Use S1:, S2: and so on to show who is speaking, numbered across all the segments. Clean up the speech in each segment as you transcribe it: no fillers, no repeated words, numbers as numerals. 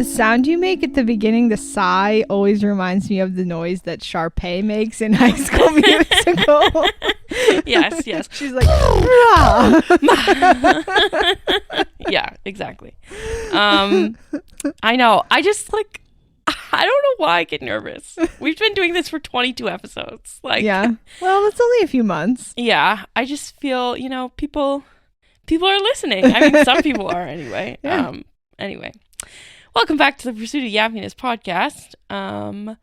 S1: The sound you make at the beginning, the sigh, always reminds me of the noise that Sharpay makes in High School Musical.
S2: Yes.
S1: She's like, rah!
S2: Yeah, exactly. I know. I just like, I don't know why I get nervous. We've been doing this for 22 episodes. Like,
S1: yeah. Well, it's only a few months.
S2: Yeah. I just feel, people are listening. I mean, some people are anyway.
S1: Yeah.
S2: Anyway, welcome back to the Pursuit of Yappiness podcast. I'm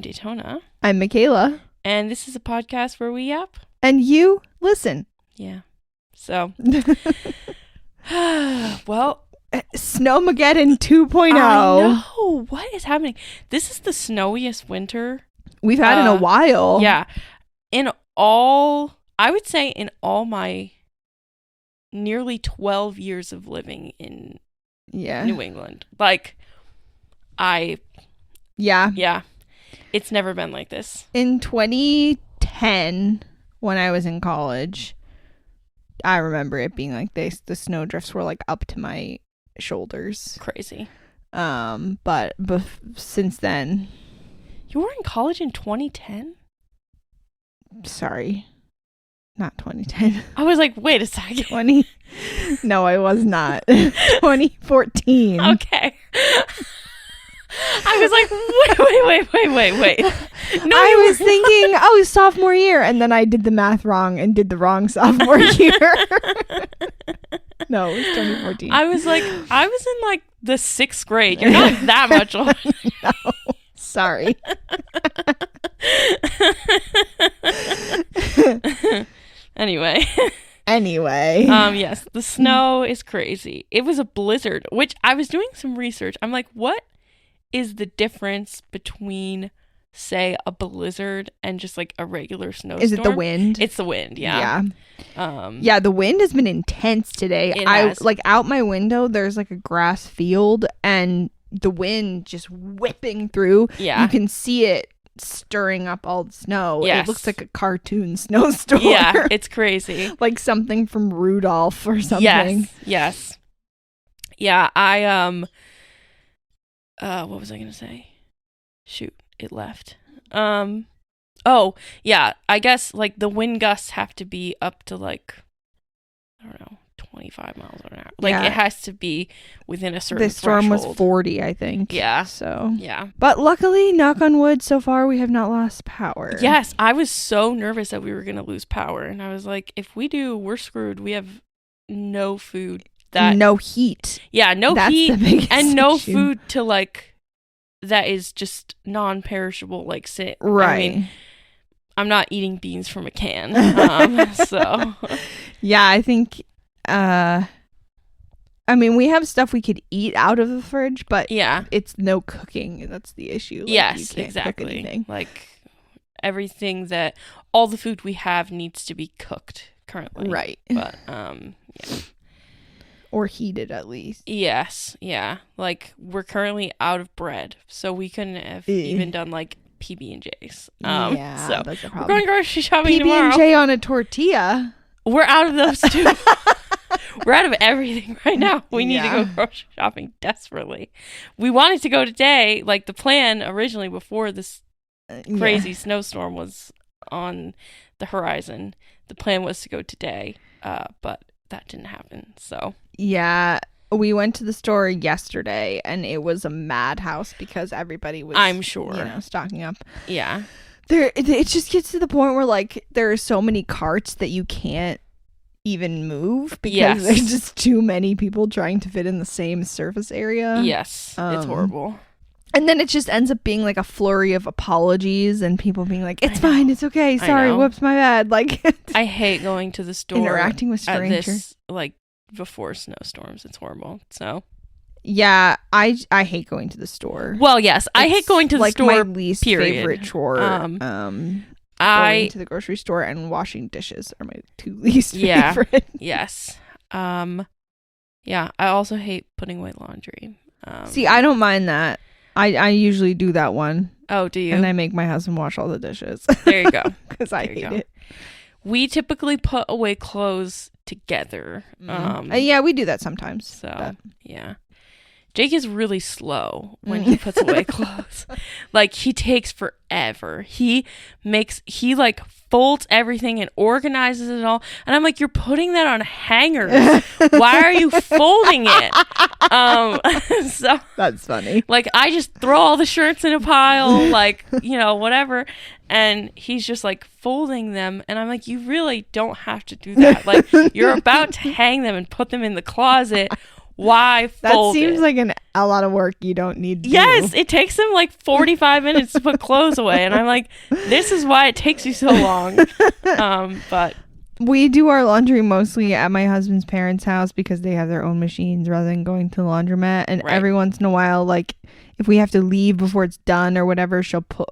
S2: Daytona.
S1: I'm Michaela.
S2: And this is a podcast where we yap.
S1: And you listen.
S2: Yeah. So, well,
S1: Snowmageddon 2.0.
S2: I know. What is happening? This is the snowiest winter
S1: we've had in a while.
S2: Yeah. I would say in all my nearly 12 years of living in New England. Like, yeah. It's never been like this.
S1: In 2010, when I was in college, I remember it being like this. The snow drifts were like up to my shoulders.
S2: Crazy.
S1: But since then.
S2: You were in college in 2010?
S1: Sorry. Not 2010.
S2: I was like, wait a second.
S1: No, I was not. 2014.
S2: Okay. I was like, wait. No,
S1: I was thinking, sophomore year. And then I did the math wrong and did the wrong sophomore year. No, it was 2014.
S2: I was in like the 6th grade. You're not that much older.
S1: No, sorry.
S2: Anyway.
S1: Yes,
S2: the snow is crazy. It was a blizzard, which I was doing some research. I'm like, what is the difference between, say, a blizzard and just like a regular snowstorm?
S1: Is it the wind?
S2: It's the wind, yeah.
S1: The wind has been intense today. Out my window, there's like a grass field and the wind just whipping through.
S2: Yeah.
S1: You can see it stirring up all the snow.
S2: Yes.
S1: It looks like a cartoon snowstorm.
S2: Yeah, it's crazy.
S1: Like something from Rudolph or something.
S2: Yes. Yeah, what was I gonna say? Shoot, it left. Oh, yeah, I guess like the wind gusts have to be up to like, I don't know, 25 miles an hour. Like it has to be within a certain
S1: threshold. The storm was 40, I think.
S2: Yeah.
S1: So.
S2: Yeah.
S1: But luckily, knock on wood, so far we have not lost power.
S2: Yes, I was so nervous that we were going to lose power. And I was like, if we do, we're screwed. We have no food.
S1: No heat.
S2: Yeah, no
S1: That's
S2: heat.
S1: The biggest
S2: and no
S1: issue.
S2: food to like, that is just non-perishable, like sit.
S1: Right.
S2: I mean, I'm not eating beans from a can. So.
S1: Yeah, I think... we have stuff we could eat out of the fridge, but it's no cooking. That's the issue. Like,
S2: yes,
S1: you can't
S2: exactly.
S1: Cook anything.
S2: Like all the food we have needs to be cooked currently.
S1: Right.
S2: But
S1: or heated at least.
S2: Yes, yeah. Like we're currently out of bread, so we couldn't have even done like PB&Js. So
S1: that's a problem.
S2: We're going grocery shopping tomorrow.
S1: PB&J on a tortilla.
S2: We're out of those too. We're out of everything right now. We need to go grocery shopping desperately. We wanted to go today. Like the plan originally before this crazy snowstorm was on the horizon, the plan was to go today, but that didn't happen. So
S1: we went to the store yesterday and it was a madhouse because everybody was,
S2: I'm sure,
S1: stocking up.
S2: Yeah.
S1: It just gets to the point where like there are so many carts that you can't even move because there's just too many people trying to fit in the same surface area.
S2: Yes, it's horrible.
S1: And then it just ends up being like a flurry of apologies and people being like, it's fine, it's okay, sorry, whoops, my bad. Like,
S2: I hate going to the store,
S1: interacting with strangers,
S2: like before snowstorms. It's horrible. So
S1: yeah, I hate going to the store.
S2: Well, yes, I hate going to the
S1: like
S2: store.
S1: My least favorite chore. Going to the grocery store and washing dishes are my two least favorite.
S2: Yes. Yeah, I also hate putting away laundry.
S1: See, I don't mind that. I usually do that one.
S2: Oh, do you?
S1: And I make my husband wash all the dishes.
S2: There you go.
S1: Because I hate it.
S2: We typically put away clothes together.
S1: Yeah, we do that sometimes.
S2: So, yeah. Jake is really slow when he puts away clothes. Like, he takes forever. He like folds everything and organizes it all. And I'm like, you're putting that on hangers. Why are you folding it? So
S1: that's funny.
S2: Like, I just throw all the shirts in a pile, like, whatever. And he's just like folding them. And I'm like, you really don't have to do that. Like, you're about to hang them and put them in the closet. Why fold
S1: That seems
S2: it?
S1: like a lot of work you don't need to
S2: Yes,
S1: do.
S2: it takes him like 45 minutes to put clothes away. And I'm like, this is why it takes you so long. But
S1: we do our laundry mostly at my husband's parents' house because they have their own machines rather than going to the laundromat. And every once in a while, like, if we have to leave before it's done or whatever, she'll put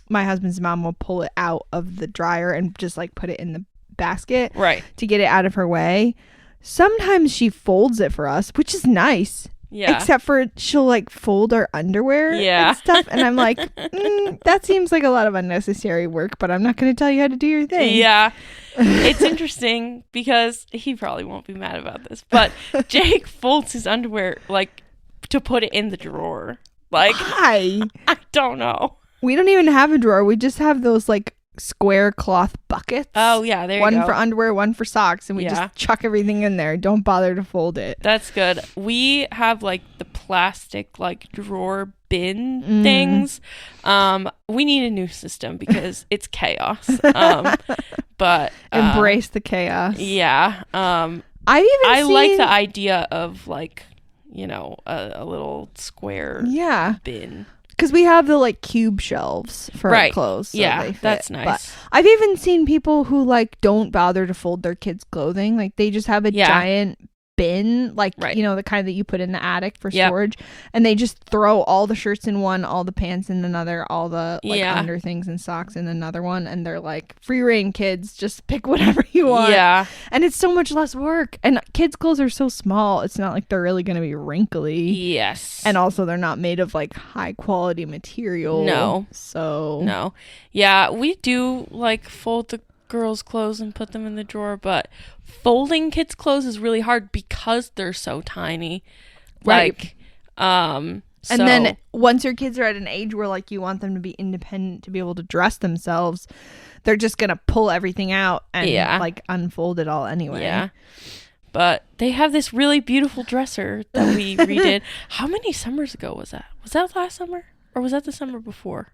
S1: my husband's mom will pull it out of the dryer and just like put it in the basket to get it out of her way. Sometimes she folds it for us, which is nice.
S2: Yeah.
S1: Except for she'll like fold our underwear and stuff. And I'm like, that seems like a lot of unnecessary work, but I'm not going to tell you how to do your thing.
S2: Yeah. It's interesting because he probably won't be mad about this, but Jake folds his underwear like to put it in the drawer. Like,
S1: why?
S2: I don't know.
S1: We don't even have a drawer. We just have those like square cloth buckets.
S2: Oh yeah, there you go.
S1: One for underwear, one for socks, and we just chuck everything in there. Don't bother to fold it.
S2: That's good. We have like the plastic like drawer bin things. We need a new system because it's chaos. But
S1: embrace the chaos.
S2: Yeah. I like the idea of like, a little square bin.
S1: Because we have the like cube shelves for our clothes. So
S2: yeah,
S1: they fit.
S2: that's nice.
S1: But I've even seen people who like don't bother to fold their kids' clothing. Like they just have a giant bin, like the kind that you put in the attic for storage, and they just throw all the shirts in one, all the pants in another, all the like under things and socks in another one, and they're like, free reign, kids, just pick whatever you want.
S2: Yeah.
S1: And it's so much less work, and kids' clothes are so small, it's not like they're really gonna be wrinkly.
S2: Yes.
S1: And also they're not made of like high quality material. No.
S2: Yeah, we do like fold the girls' clothes and put them in the drawer, but folding kids' clothes is really hard because they're so tiny. Like,
S1: and then once your kids are at an age where like you want them to be independent, to be able to dress themselves, they're just gonna pull everything out and like unfold it all anyway.
S2: Yeah. But they have this really beautiful dresser that we redid. How many summers ago was that? Was that last summer? Or was that the summer before?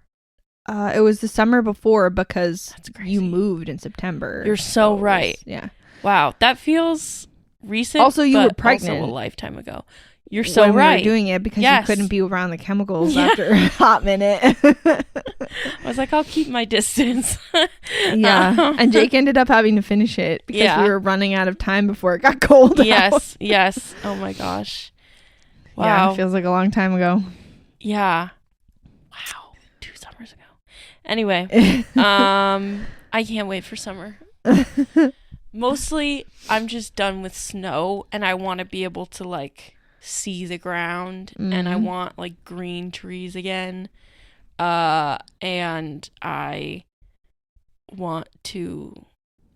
S1: It was the summer before because you moved in September.
S2: You're so right.
S1: Yeah.
S2: Wow. That feels recent.
S1: Also, you were pregnant.
S2: Also a lifetime ago. You're so right.
S1: When we were doing it because you couldn't be around the chemicals after a hot minute.
S2: I was like, I'll keep my distance.
S1: Yeah. And Jake ended up having to finish it because we were running out of time before it got cold out.
S2: Yes. Oh my gosh. Wow.
S1: Yeah, it feels like a long time ago.
S2: Yeah. Wow. 2 summers ago. Anyway, I can't wait for summer. Mostly, I'm just done with snow, and I want to be able to, like, see the ground, and I want, like, green trees again, and I want to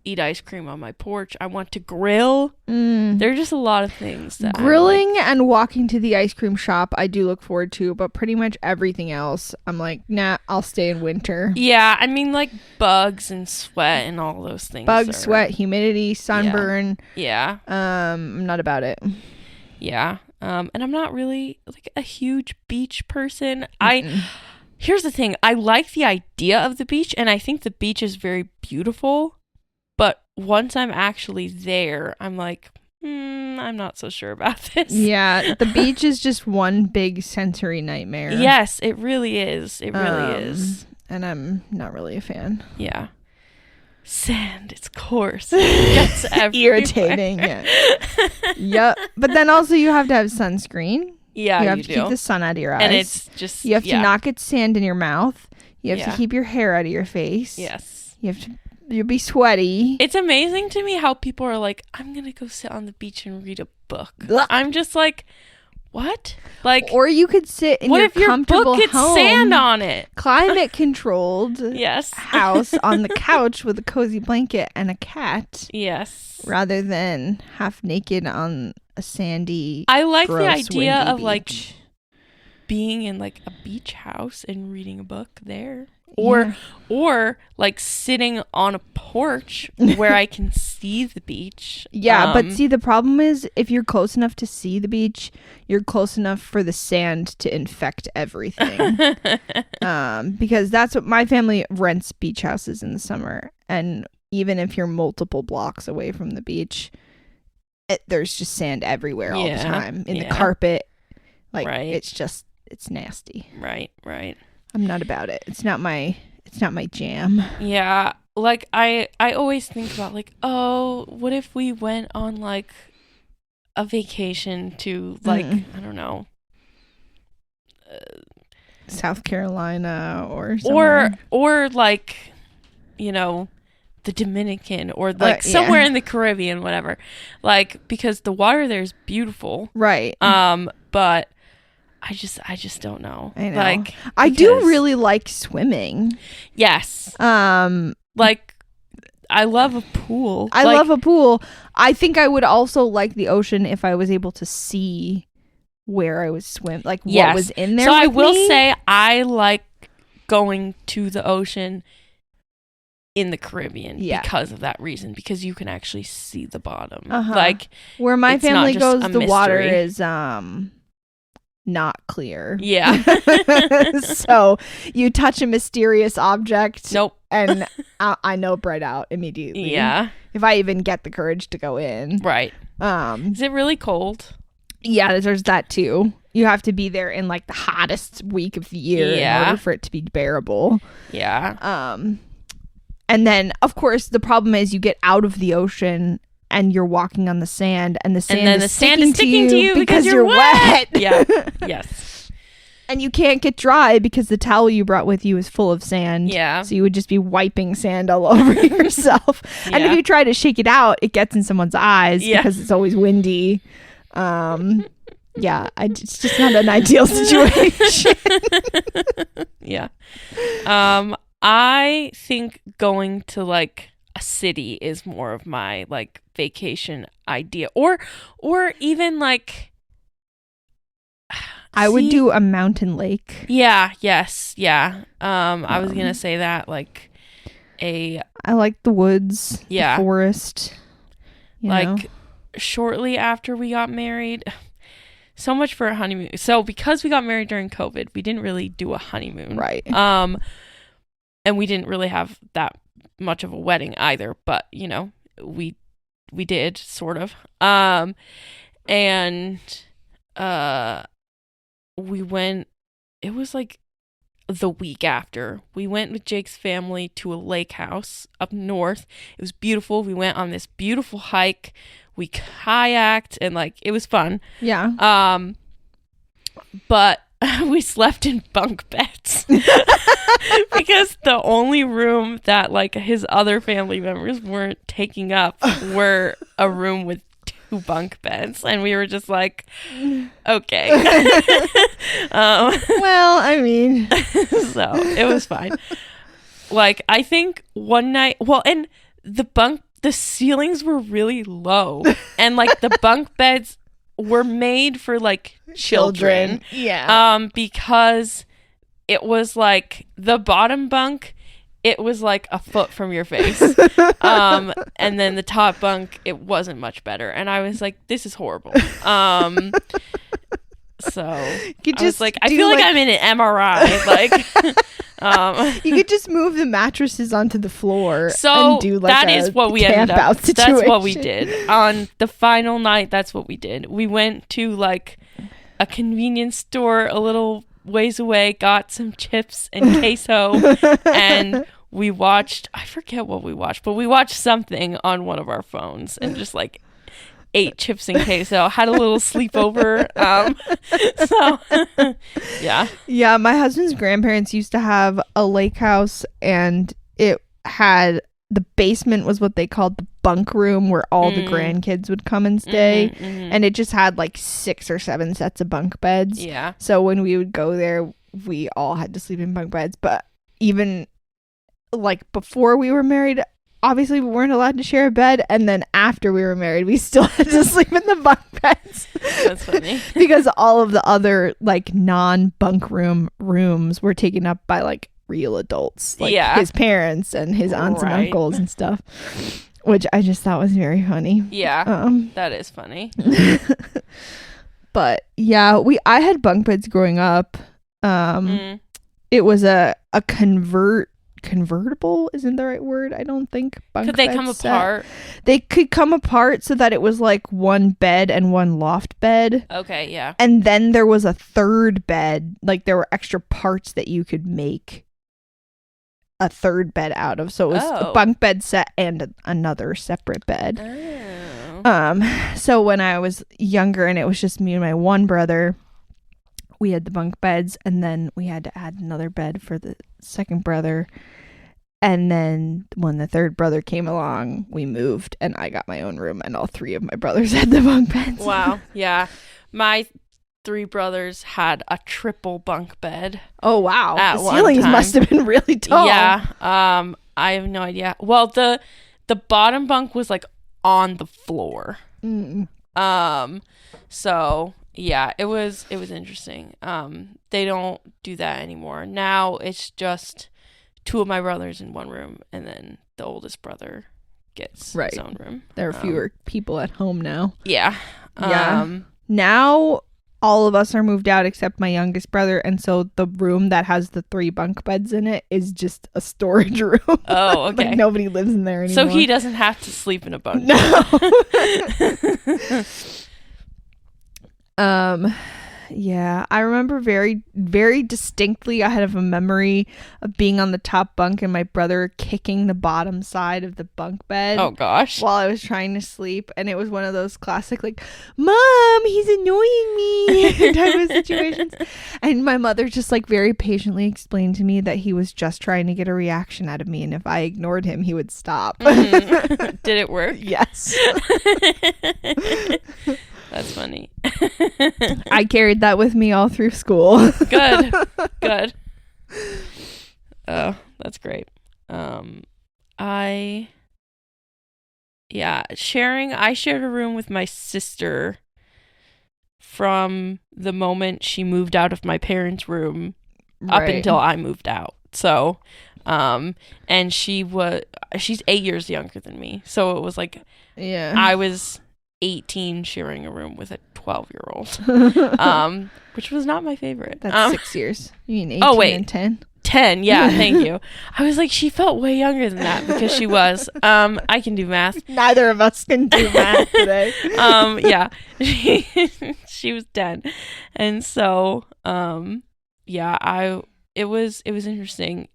S2: eat ice cream on my porch. I want to grill. There are just a lot of things that
S1: grilling and walking to the ice cream shop I do look forward to, but pretty much everything else I'm like, nah, I'll stay in winter.
S2: Yeah, I mean, like bugs and sweat and all those things.
S1: Bugs, sweat, humidity, sunburn.
S2: Yeah.
S1: I'm not about it.
S2: Yeah. And I'm not really like a huge beach person. Here's the thing. I like the idea of the beach, and I think the beach is very beautiful. But once I'm actually there, I'm like, I'm not so sure about this.
S1: Yeah, the beach is just one big sensory nightmare.
S2: Yes, it really is. It really is.
S1: And I'm not really a fan.
S2: Yeah. Sand, it's coarse. It gets everywhere.
S1: Irritating. Yeah. Yep. But then also you have to have sunscreen.
S2: Yeah,
S1: you have to keep the sun out of your eyes.
S2: And it's just
S1: you have to not get sand in your mouth. You have to keep your hair out of your face.
S2: Yes.
S1: You'll be sweaty.
S2: It's amazing to me how people are like, I'm gonna go sit on the beach and read a book. Ugh. I'm just like, What? Like,
S1: or you could sit in
S2: what
S1: your
S2: if your
S1: comfortable
S2: book gets
S1: home,
S2: sand on it?
S1: climate controlled
S2: Yes.
S1: house on the couch with a cozy blanket and a cat.
S2: Yes.
S1: Rather than half naked on a sandy,
S2: I like
S1: gross,
S2: the idea
S1: windy
S2: of like
S1: beach.
S2: being in like a beach house and reading a book there.
S1: Yeah.
S2: Or like sitting on a porch where I can see the beach.
S1: Yeah, but see, the problem is if you're close enough to see the beach, you're close enough for the sand to infect everything. Because that's what my family rents, beach houses in the summer. And even if you're multiple blocks away from the beach, there's just sand everywhere all the time. In the carpet. Like, it's nasty.
S2: Right.
S1: I'm not about it. It's not my jam.
S2: Yeah, like I always think about like, oh, what if we went on like a vacation to like I don't know,
S1: South Carolina or somewhere.
S2: or like, you know, the Dominican or like somewhere in the Caribbean, whatever. Like, because the water there is beautiful,
S1: right?
S2: But I just don't know.
S1: I know.
S2: Like,
S1: I do really like swimming.
S2: Yes. Like, I love a pool.
S1: I love a pool. I think I would also like the ocean if I was able to see where I was swim, like what was in there.
S2: So
S1: with
S2: I will
S1: me.
S2: say I like going to the ocean in the Caribbean because of that reason, because you can actually see the bottom. Like,
S1: where my family goes, the
S2: mystery.
S1: water is not clear.
S2: Yeah.
S1: So you touch a mysterious object.
S2: Nope.
S1: And I know right out immediately.
S2: Yeah.
S1: If I even get the courage to go in.
S2: Right. Is it really cold?
S1: Yeah, there's that too. You have to be there in like the hottest week of the year in order for it to be bearable.
S2: Yeah.
S1: And then of course the problem is you get out of the ocean and you're walking on the sand, and the sand is sticking to you because you're wet.
S2: Yeah. Yes.
S1: And you can't get dry because the towel you brought with you is full of sand.
S2: Yeah.
S1: So you would just be wiping sand all over yourself. And if you try to shake it out, it gets in someone's eyes because it's always windy. It's just not an ideal situation.
S2: Yeah. I think going to like a city is more of my like vacation idea, or even like
S1: I would do a mountain lake.
S2: I was gonna say that, like I
S1: like the woods, the forest,
S2: like shortly after we got married. So much for a honeymoon. So because we got married during COVID, we didn't really do a honeymoon,
S1: right?
S2: And we didn't really have that much of a wedding either, but you know, we did sort of. And we went, it was like the week after, we went with Jake's family to a lake house up north. It was beautiful. We went on this beautiful hike. We kayaked and like it was fun.
S1: Yeah.
S2: But we slept in bunk beds because the only room that like his other family members weren't taking up were a room with 2 bunk beds, and we were just like, okay.
S1: Well, I mean,
S2: so it was fine. Like, I think one night, and the ceilings were really low, and like the bunk beds were made for like children.
S1: Yeah.
S2: Because it was like the bottom bunk, it was like a foot from your face. And then the top bunk, it wasn't much better. And I was like, this is horrible. So I was like, I feel like I'm in an MRI. Like,
S1: you could just move the mattresses onto the floor.
S2: So
S1: and do like
S2: that is what we ended up.
S1: Situation.
S2: That's what we did on the final night. That's what we did. We went to like a convenience store a little ways away, got some chips and queso, and we watched. I forget what we watched, but we watched something on one of our phones and just like ate chips and queso, had a little sleepover. So yeah,
S1: my husband's grandparents used to have a lake house, and it had the basement was what they called the bunk room, where all the grandkids would come and stay. And it just had like 6 or 7 sets of bunk beds.
S2: Yeah.
S1: So when we would go there, we all had to sleep in bunk beds. But even like before we were married, obviously we weren't allowed to share a bed, and then after we were married we still had to sleep in the bunk beds.
S2: That's funny.
S1: Because all of the other like non-bunk rooms were taken up by like real adults, like his parents and his aunts and uncles and stuff, which I just thought was very funny.
S2: That is funny.
S1: But yeah, I had bunk beds growing up. It was a convertible isn't the right word, I don't think.
S2: Could they come apart?
S1: They could come apart so that it was like one bed and one loft bed.
S2: Okay, yeah.
S1: And then there was a third bed, like there were extra parts that you could make a third bed out of. So it was a bunk bed set and another separate bed. So when I was younger and it was just me and my one brother, we had the bunk beds, and then we had to add another bed for the second brother. And then when the third brother came along, we moved, and I got my own room, and all 3 of my brothers had the bunk beds.
S2: Wow. Yeah. My 3 brothers had a triple bunk bed.
S1: Oh, wow. The ceilings must have been really tall.
S2: Yeah. I have no idea. Well, the bottom bunk was like on the floor. So yeah, it was interesting. They don't do that anymore. Now it's just 2 of my brothers in one room, and then the oldest brother gets his own room.
S1: There are fewer people at home now.
S2: Yeah.
S1: Now all of us are moved out except my youngest brother, and so the room that has the 3 bunk beds in it is just a storage room.
S2: Oh, okay.
S1: Like nobody lives in there anymore.
S2: So he doesn't have to sleep in a bunk.
S1: No. Yeah, I remember very, very distinctly. I have a memory of being on the top bunk and my brother kicking the bottom side of the bunk bed.
S2: Oh gosh!
S1: While I was trying to sleep, and it was one of those classic like, "Mom, he's annoying me" type of situations. And my mother just like very patiently explained to me that he was just trying to get a reaction out of me, and if I ignored him, he would stop.
S2: Did it work?
S1: Yes.
S2: That's funny.
S1: I carried that with me all through school.
S2: Good. Oh, that's great. I shared a room with my sister from the moment she moved out of my parents' room up until I moved out. So, and she's 8 years younger than me. So it was like, I was 18 sharing a room with a 12-year-old, which was not my favorite.
S1: That's 6 years. You mean 18 and 10?
S2: 10, yeah, thank you. I was like, she felt way younger than that because she was. I can do math.
S1: Neither of us can do math today.
S2: Yeah, she was 10, and so it was interesting.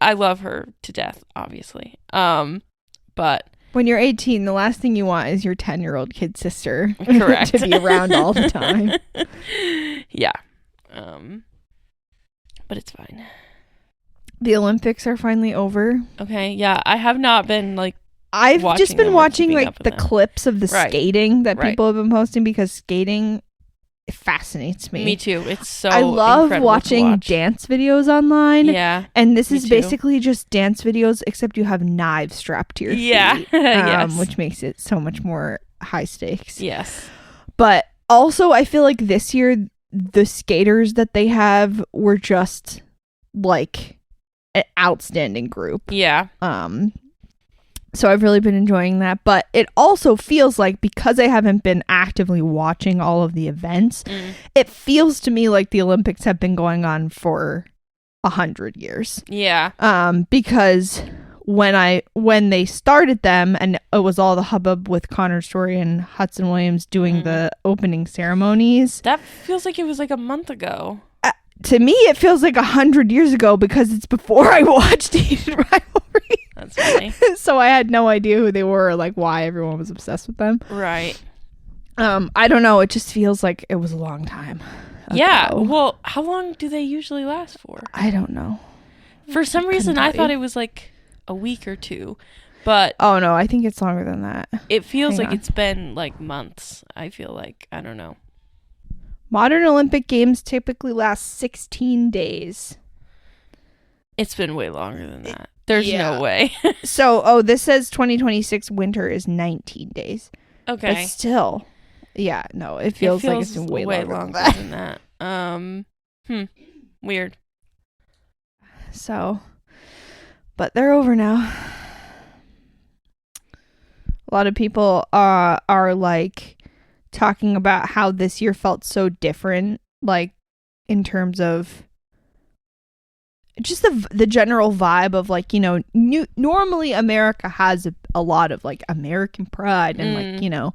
S2: I love her to death, obviously. But
S1: when you're 18, the last thing you want is your 10-year-old kid sister
S2: correct
S1: to be around all the time.
S2: Yeah. But it's fine.
S1: The Olympics are finally over.
S2: Okay, yeah. I have not been
S1: I've just been watching the clips of the skating that people have been posting, because skating, it fascinates me.
S2: Me too. It's so
S1: I love watching dance videos online.
S2: Yeah.
S1: And this is basically just dance videos, except you have knives strapped to your feet.
S2: Yes.
S1: Which makes it so much more high stakes.
S2: Yes.
S1: But also, I feel like this year, the skaters that they have were just like an outstanding group.
S2: Yeah.
S1: So I've really been enjoying that. But it also feels like, because I haven't been actively watching all of the events, it feels to me like the Olympics have been going on for 100 years.
S2: Yeah.
S1: Because when they started them, and it was all the hubbub with Connor Story and Hudson Williams doing the opening ceremonies.
S2: That feels like it was like a month ago.
S1: To me, it feels like 100 years ago, because it's before I watched Heated Rivalry.
S2: That's funny.
S1: So I had no idea who they were, or like why everyone was obsessed with them.
S2: Right.
S1: I don't know. It just feels like it was a long time ago.
S2: Yeah. Well, how long do they usually last for?
S1: I don't know.
S2: For some reason, I thought it was like a week or two. But
S1: oh no, I think it's longer than that.
S2: It feels like it's been like months. I feel like, I don't know.
S1: Modern Olympic Games typically last 16 days.
S2: It's been way longer than that. There's no way.
S1: So, this says 2026 winter is 19 days.
S2: Okay.
S1: But still, no, it feels like it's been way longer than
S2: that. Weird.
S1: So, but they're over now. A lot of people are like talking about how this year felt so different, like in terms of just the general vibe of like, you know, normally America has a lot of like American pride and like, you know,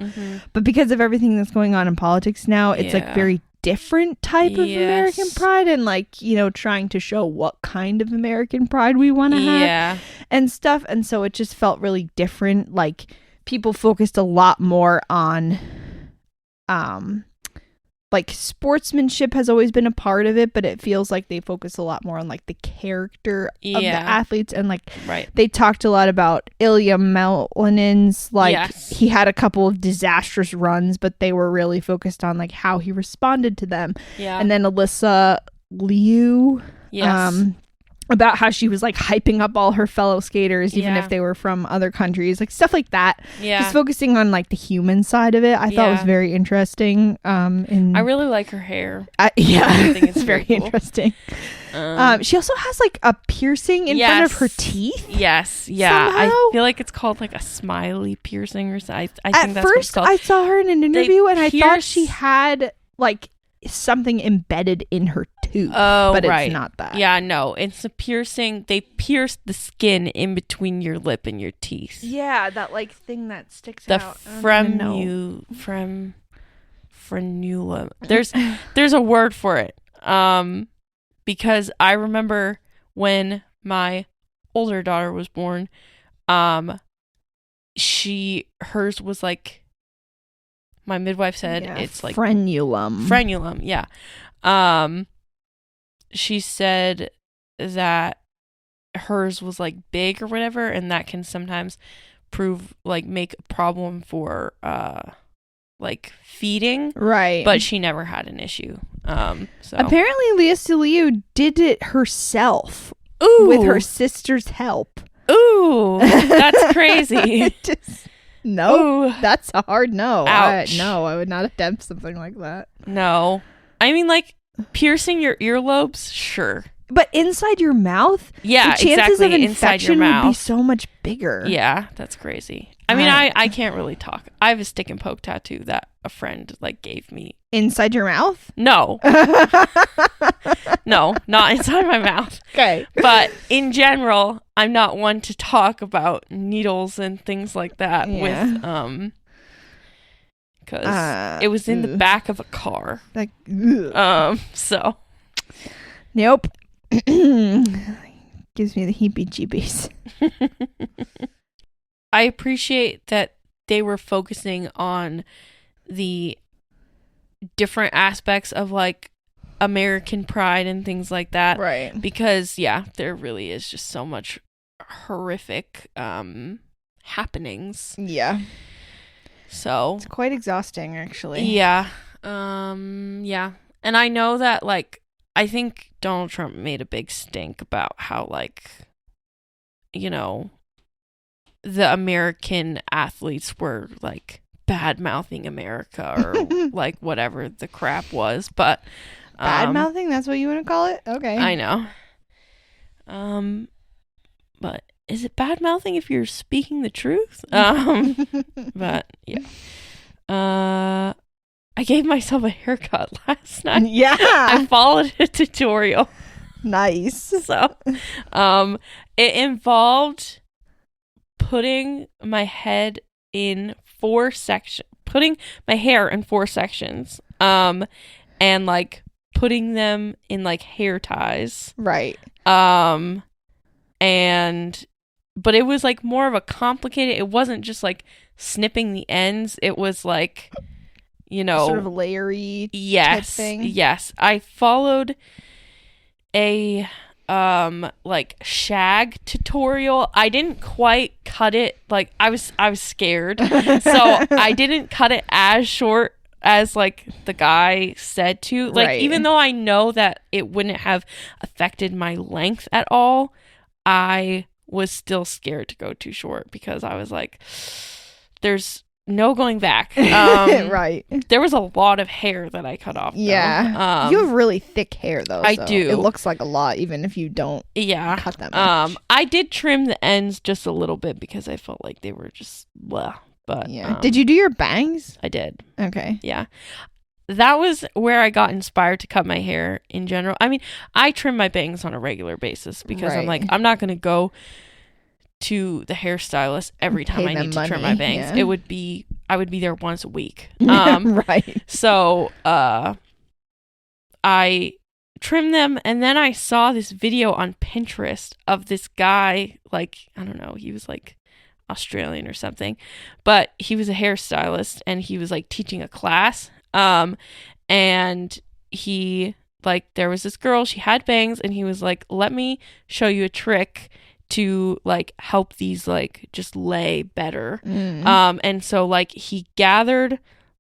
S1: but because of everything that's going on in politics now, it's like very different type of American pride, and like, you know, trying to show what kind of American pride we want to have and stuff. And so it just felt really different. Like people focused a lot more on like sportsmanship has always been a part of it, but it feels like they focus a lot more on like the character of the athletes. And like they talked a lot about Ilya Melanin's, like he had a couple of disastrous runs, but they were really focused on like how he responded to them. And then Alyssa Liu, about how she was like hyping up all her fellow skaters, even if they were from other countries, like stuff like that. Just focusing on like the human side of it, I thought was very interesting. I
S2: really like her hair.
S1: I think it's very cool. Interesting. She also has like a piercing in front of her teeth. Somehow.
S2: I feel like it's called like a smiley piercing or something. I think that's what it's called.
S1: I saw her in an interview and I thought she had like something embedded in her tooth, but it's not that.
S2: No, it's a piercing. They pierce the skin in between your lip and your teeth.
S1: That like thing that sticks out.
S2: Frenulum. There's a word for it. Because I remember when my older daughter was born, hers was like, my midwife said it's like
S1: frenulum.
S2: She said that hers was like big or whatever, and that can sometimes make a problem for like feeding. Right. But she never had an issue. So
S1: apparently Leah Liu did it herself. Ooh. With her sister's help.
S2: Ooh, that's crazy.
S1: No, that's a hard no.
S2: Ouch.
S1: I would not attempt something like that.
S2: No. I mean, like, piercing your earlobes, sure.
S1: But inside your mouth? Yeah, the chances of infection would be so much bigger.
S2: Yeah, that's crazy. I mean, I can't really talk. I have a stick and poke tattoo that a friend, like, gave me.
S1: Inside your mouth?
S2: No. No, not inside my mouth.
S1: Okay.
S2: But in general, I'm not one to talk about needles and things like that with, because it was in the back of a car.
S1: Like,
S2: so.
S1: Nope. Gives me the heebie-jeebies.
S2: I appreciate that they were focusing on the different aspects of like American pride and things like that.
S1: Right.
S2: Because there really is just so much horrific happenings.
S1: Yeah.
S2: So
S1: it's quite exhausting, actually.
S2: Yeah. Yeah. And I know that, like, I think Donald Trump made a big stink about how, like, you know, the American athletes were, like, bad-mouthing America or, like, whatever the crap was. But
S1: bad-mouthing? That's what you want to call it? Okay.
S2: I know. But is it bad-mouthing if you're speaking the truth? But, yeah. I gave myself a haircut last night.
S1: Yeah.
S2: I followed a tutorial.
S1: Nice.
S2: So, it involved putting my hair in 4 sections, and like putting them in like hair ties.
S1: Right.
S2: But it was like more of a complicated, it wasn't just like snipping the ends. It was like, you know,
S1: sort of layery type thing.
S2: Yes. I followed a like shag tutorial. I didn't quite cut it like I was scared. So I didn't cut it as short as like the guy said to. Like
S1: Right.
S2: even though I know that it wouldn't have affected my length at all, I was still scared to go too short because I was like, there's no going back.
S1: Right.
S2: There was a lot of hair that I cut off.
S1: Yeah. You have really thick hair though.
S2: I
S1: so
S2: do.
S1: It looks like a lot even if you don't cut that much.
S2: I did trim the ends just a little bit because I felt like they were just blah. But
S1: yeah. Did you do your bangs?
S2: I did.
S1: Okay.
S2: Yeah. That was where I got inspired to cut my hair in general. I mean, I trim my bangs on a regular basis because I'm like, I'm not going to go to the hairstylist every time I need to trim my bangs. Yeah. I would be there once a week.
S1: Right.
S2: So, I trimmed them, and then I saw this video on Pinterest of this guy, like, I don't know, he was like Australian or something, but he was a hairstylist and he was like teaching a class. And he, like, there was this girl, she had bangs, and he was like, let me show you a trick to like help these like just lay better. And so like he gathered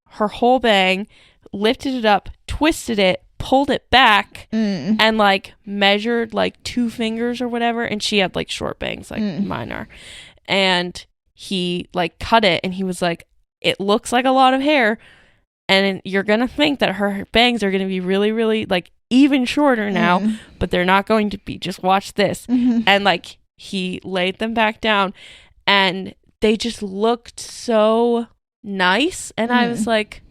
S2: her whole bang, lifted it up, twisted it, pulled it back, and like measured like 2 fingers or whatever, and she had like short bangs like mine are, and he like cut it, and he was like, it looks like a lot of hair, and you're gonna think that her bangs are gonna be really, really like even shorter now, but they're not going to be. Just watch this. And like he laid them back down, and they just looked so nice, and I was like,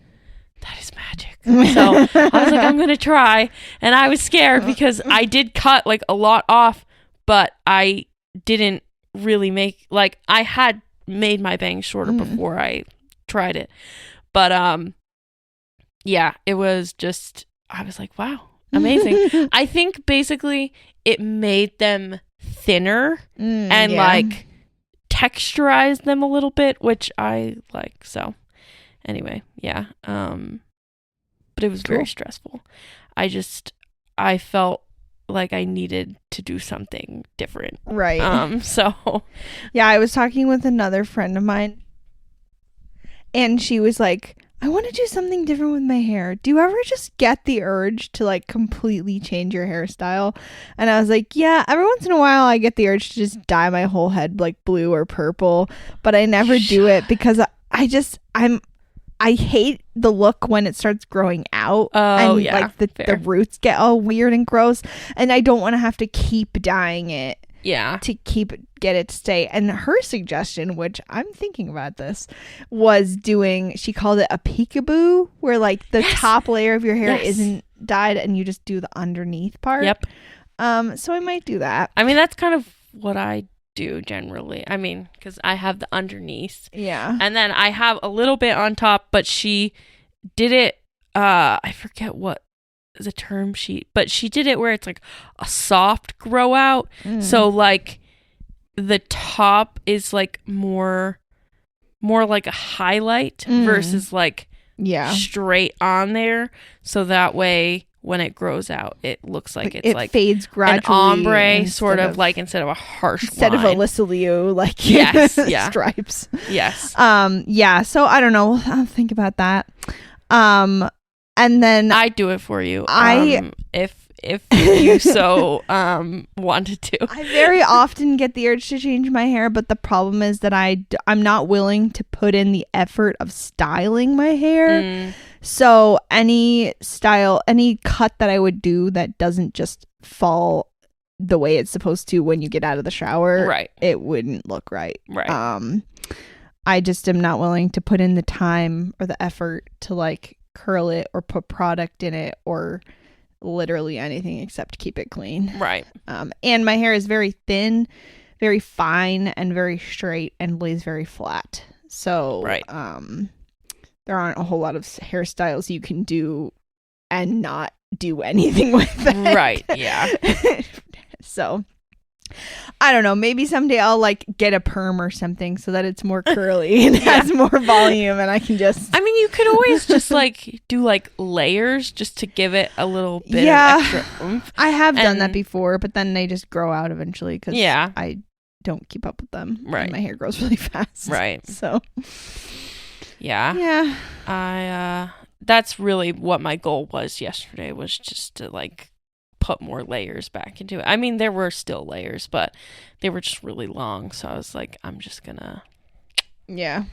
S2: that is magic. So I was like, I'm gonna try, and I was scared because I did cut like a lot off, but I didn't really make, like, I had made my bangs shorter before I tried it, but yeah, it was just, I was like, wow, amazing. I think basically it made them thinner and like texturized them a little bit, which I like. So anyway, yeah. But it was very stressful. I felt like I needed to do something different.
S1: Right.
S2: So
S1: yeah, I was talking with another friend of mine, and she was like, I want to do something different with my hair. Do you ever just get the urge to like completely change your hairstyle? And I was like, yeah, every once in a while I get the urge to just dye my whole head like blue or purple, but I never do it because I hate the look when it starts growing out. And like the roots get all weird and gross, and I don't want to have to keep dyeing it.
S2: Yeah.
S1: To get it to stay. And her suggestion, which I'm thinking about this, was she called it a peekaboo, where like the top layer of your hair isn't dyed and you just do the underneath part.
S2: Yep.
S1: So I might do that.
S2: I mean, that's kind of what I do generally. I mean, because I have the underneath.
S1: Yeah.
S2: And then I have a little bit on top, but she did it, I forget what the term but she did it where it's like a soft grow out. So like the top is like more like a highlight versus like straight on there, so that way when it grows out it looks like it's like
S1: fades gradually,
S2: an ombre sort of like instead of a harsh
S1: instead
S2: line.
S1: of a Lissaleo like stripes.
S2: Yes.
S1: Yeah, so I don't know, I'll think about that. And then
S2: I'd do it for you. If you so wanted to.
S1: I very often get the urge to change my hair, but the problem is that I'm not willing to put in the effort of styling my hair. So any cut that I would do that doesn't just fall the way it's supposed to when you get out of the shower,
S2: right,
S1: it wouldn't look right.
S2: Right.
S1: I just am not willing to put in the time or the effort to like curl it or put product in it or literally anything except keep it clean.
S2: Right.
S1: And my hair is very thin, very fine, and very straight, and lays very flat. So
S2: right.
S1: There aren't a whole lot of hairstyles you can do and not do anything with it.
S2: Right. Yeah.
S1: So I don't know, maybe someday I'll like get a perm or something so that it's more curly and has more volume, and I can just,
S2: I mean, you could always just like do like layers just to give it a little bit of extra oomph.
S1: I have done that before, but then they just grow out eventually because don't keep up with them.
S2: Right.
S1: And my hair grows really fast.
S2: Right.
S1: So.
S2: Yeah. That's really what my goal was yesterday, was just to like put more layers back into it. I mean, there were still layers, but they were just really long. So I was like, I'm just gonna.
S1: Yeah.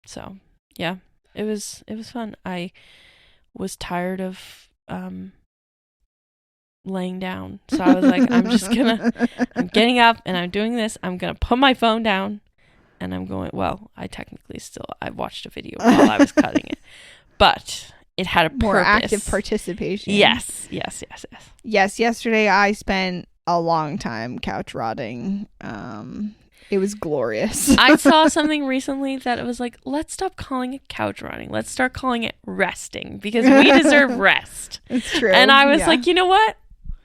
S2: So yeah, it was fun. I was tired of laying down, so I was like, I'm getting up and I'm doing this. I'm gonna put my phone down, and I'm going. Well, I watched a video while I was cutting it, but it had a
S1: more
S2: purpose.
S1: Active participation.
S2: Yes.
S1: Yesterday I spent a long time couch rotting. It was glorious.
S2: I saw something recently that it was like, let's stop calling it couch rotting. Let's start calling it resting, because we deserve rest.
S1: It's true.
S2: And I was like, you know what?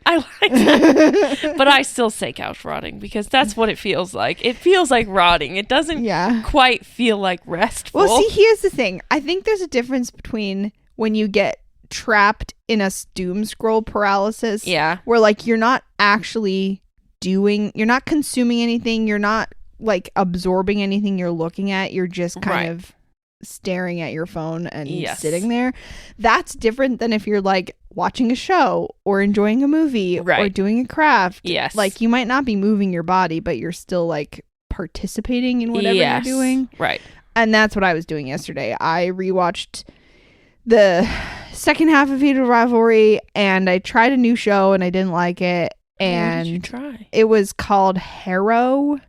S2: I like that. But I still say couch rotting because that's what it feels like. It feels like rotting. It doesn't quite feel like restful.
S1: Well, see, here's the thing. I think there's a difference between when you get trapped in a doom scroll paralysis.
S2: Yeah.
S1: Where like you're not actually you're not consuming anything, you're not like absorbing anything you're looking at, you're just kind of staring at your phone and sitting there. That's different than if you're like watching a show or enjoying a movie or doing a craft.
S2: Yes.
S1: Like you might not be moving your body, but you're still like participating in whatever you're doing.
S2: Right.
S1: And that's what I was doing yesterday. I rewatched the second half of Fatal Rivalry, and I tried a new show and I didn't like it. And
S2: what did you try?
S1: It was called hairdo.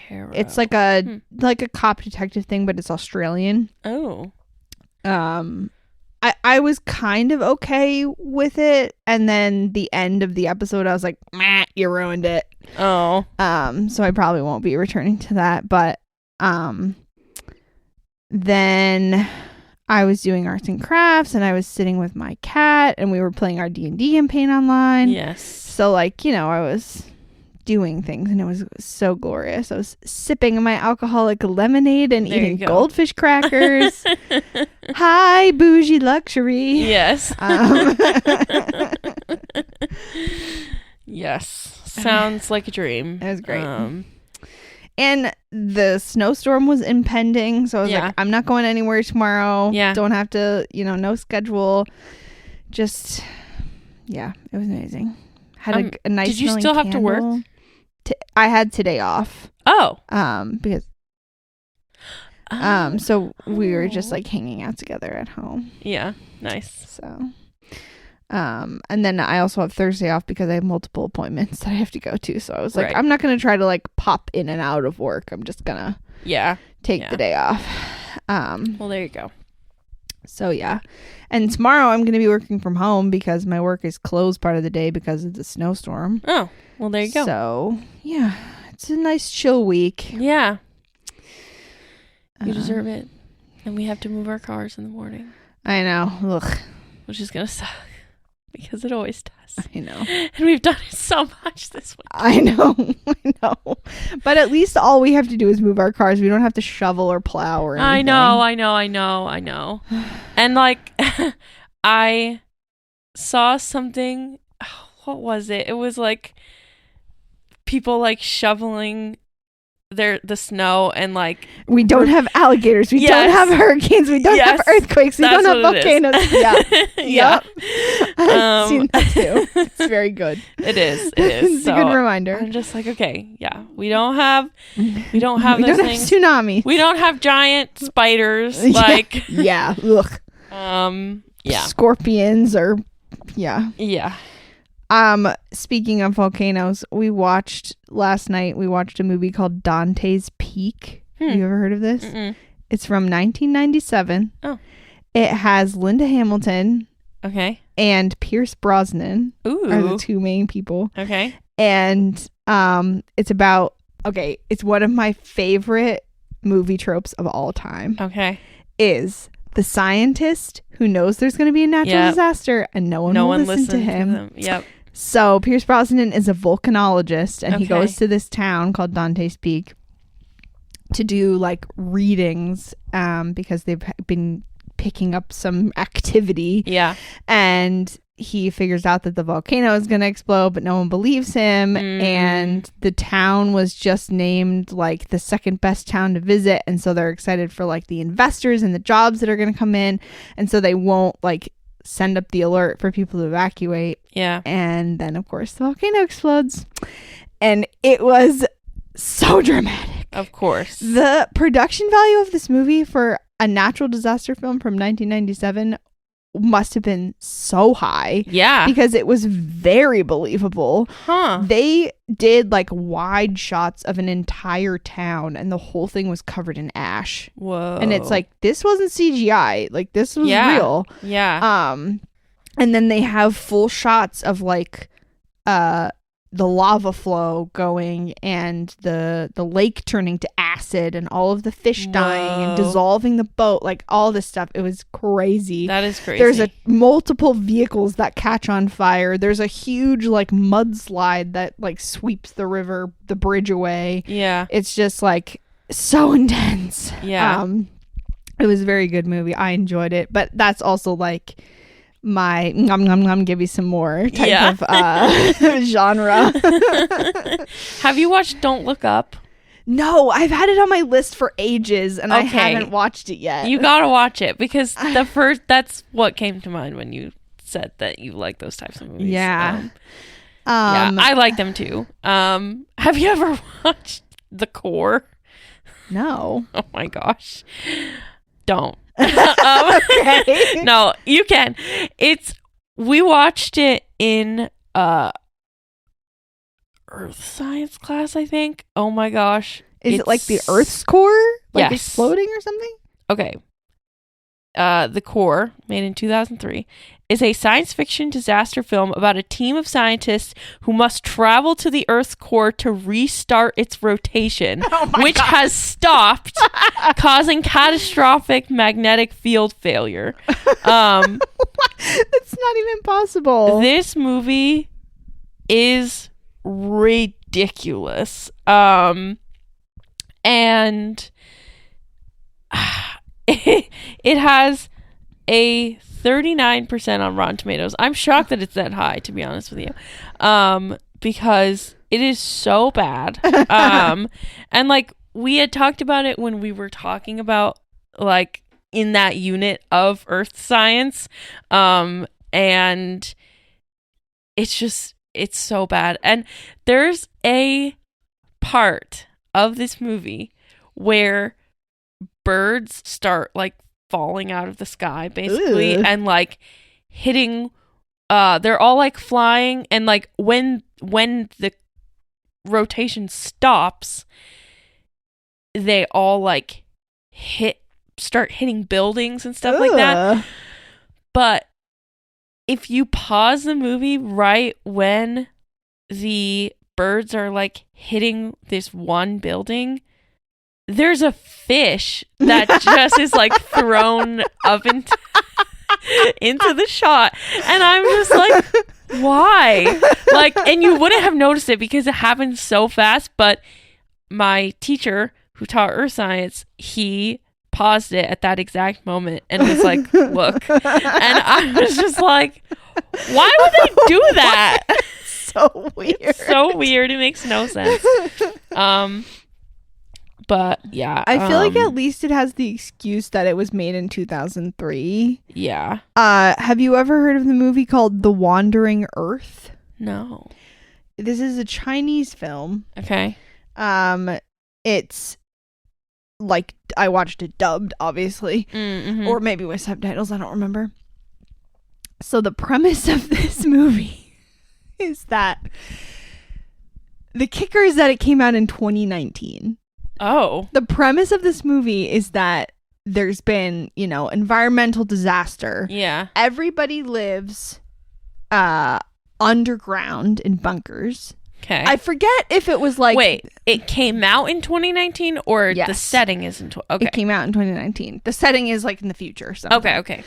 S1: It's like a cop detective thing, but it's Australian.
S2: Oh.
S1: I was kind of okay with it, and then the end of the episode I was like, meh, you ruined it.
S2: Oh.
S1: So I probably won't be returning to that, but then I was doing arts and crafts, and I was sitting with my cat, and we were playing our D&D campaign online.
S2: Yes.
S1: So like, you know, I was doing things, and it was so glorious. I was sipping my alcoholic lemonade and eating goldfish crackers. Hi, bougie luxury.
S2: Yes. Yes. Sounds like a dream.
S1: It was great. And the snowstorm was impending, so I was like, I'm not going anywhere tomorrow.
S2: Yeah.
S1: Don't have to, no schedule. Just, it was amazing. Had a nice.
S2: Did you still have to work?
S1: I had today off.
S2: Oh.
S1: Because. So we were just like hanging out together at home.
S2: Yeah. Nice.
S1: So. And then I also have Thursday off because I have multiple appointments that I have to go to. So I was like, I'm not going to try to like pop in and out of work. I'm just going to take the day off.
S2: Well, there you go.
S1: So yeah. And tomorrow I'm going to be working from home because my work is closed part of the day because of the snowstorm.
S2: Oh, well, there you go.
S1: So yeah, it's a nice chill week.
S2: Yeah. You deserve it. And we have to move our cars in the morning.
S1: I know. Ugh.
S2: Which is going to suck. Because it always does.
S1: I know.
S2: And we've done it so much this week.
S1: I know. But at least all we have to do is move our cars. We don't have to shovel or plow or anything.
S2: I know. And like, I saw something. What was it? It was like people like shoveling the snow, and like
S1: we don't have alligators, we don't have hurricanes, we don't have earthquakes, we don't have volcanoes.
S2: Yeah.
S1: I've seen that too. It's very good.
S2: It is
S1: It's
S2: so
S1: a good reminder.
S2: I'm just like, okay, we don't have those things.
S1: Tsunamis,
S2: we don't have giant spiders
S1: scorpions or speaking of volcanoes, last night we watched a movie called Dante's Peak. Have you ever heard of this?
S2: Mm-mm.
S1: It's from 1997.
S2: Oh.
S1: It has Linda Hamilton.
S2: Okay.
S1: And Pierce Brosnan are the two main people.
S2: Okay.
S1: And it's about it's one of my favorite movie tropes of all time.
S2: Okay.
S1: Is the scientist who knows there's going to be a natural disaster and no one will listen to him.
S2: Yep.
S1: So Pierce Brosnan is a volcanologist, and he goes to this town called Dante's Peak to do like readings because they've been picking up some activity.
S2: Yeah.
S1: And he figures out that the volcano is going to explode, but no one believes him. And the town was just named like the second best town to visit. And so they're excited for like the investors and the jobs that are going to come in. And so they won't like send up the alert for people to evacuate.
S2: Yeah.
S1: And then, of course, the volcano explodes. And it was so dramatic.
S2: Of course.
S1: The production value of this movie for a natural disaster film from 1997 must have been so high.
S2: Yeah.
S1: Because it was very believable.
S2: Huh.
S1: They did like wide shots of an entire town and the whole thing was covered in ash.
S2: Whoa.
S1: And it's like, this wasn't CGI. Like, this was real.
S2: Yeah.
S1: And then they have full shots of like the lava flow going and the lake turning to acid and all of the fish dying and dissolving the boat, like all this stuff. It was crazy.
S2: That is crazy.
S1: There's multiple vehicles that catch on fire. There's a huge like mudslide that like sweeps the bridge away.
S2: Yeah.
S1: It's just like so intense.
S2: Yeah.
S1: It was a very good movie. I enjoyed it, but that's also like my nom give you some more type of genre.
S2: Have you watched Don't Look Up?
S1: No, I've had it on my list for ages and I haven't watched it yet.
S2: You gotta watch it because that's what came to mind when you said that you like those types of movies.
S1: Yeah.
S2: Yeah, I like them too. Have you ever watched The Core?
S1: No.
S2: Oh my gosh. Don't.
S1: Okay.
S2: No, you can. We watched it in earth science class, I think. Oh my gosh.
S1: Is it like the Earth's core? Like
S2: yes.
S1: exploding or something?
S2: Okay. The Core, made in 2003, is a science fiction disaster film about a team of scientists who must travel to the Earth's core to restart its rotation, which has stopped, causing catastrophic magnetic field failure.
S1: It's not even possible.
S2: This movie is ridiculous. And it has a 39% on Rotten Tomatoes. I'm shocked that it's that high, to be honest with you, because it is so bad. And like we had talked about it when we were talking about like in that unit of earth science, and it's so bad. And there's a part of this movie where birds start like falling out of the sky basically. Ugh. And like hitting they're all like flying and like when the rotation stops they all like start hitting buildings and stuff. Ugh. Like that. But if you pause the movie right when the birds are like hitting this one building, there's a fish that just is like thrown up into the shot. And I'm just like, why? Like, and you wouldn't have noticed it because it happened so fast. But my teacher who taught earth science, he paused it at that exact moment and was like, look. And I was just like, why would they do that?
S1: So weird.
S2: It's so weird. It makes no sense. But yeah,
S1: I feel like at least it has the excuse that it was made in 2003.
S2: Yeah.
S1: Have you ever heard of the movie called The Wandering Earth?
S2: No.
S1: This is a Chinese film.
S2: Okay.
S1: It's like I watched it dubbed, obviously,
S2: mm-hmm.
S1: or maybe with subtitles. I don't remember. So the premise of this movie is that the kicker is that it came out in 2019.
S2: Oh.
S1: The premise of this movie is that there's been, environmental disaster.
S2: Yeah.
S1: Everybody lives underground in bunkers.
S2: Okay.
S1: I forget if it was like...
S2: Wait, it came out in 2019 or
S1: yes.
S2: The setting is in... Okay.
S1: It came out in 2019. The setting is like in the future.
S2: Okay.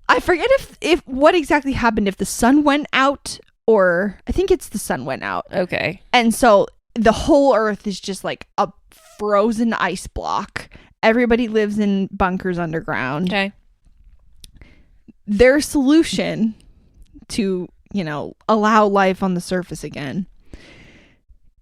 S1: I forget if what exactly happened, if the sun went out or... I think it's the sun went out.
S2: Okay.
S1: And so the whole earth is just like a frozen ice block. Everybody lives in bunkers underground.
S2: Okay.
S1: Their solution to, allow life on the surface again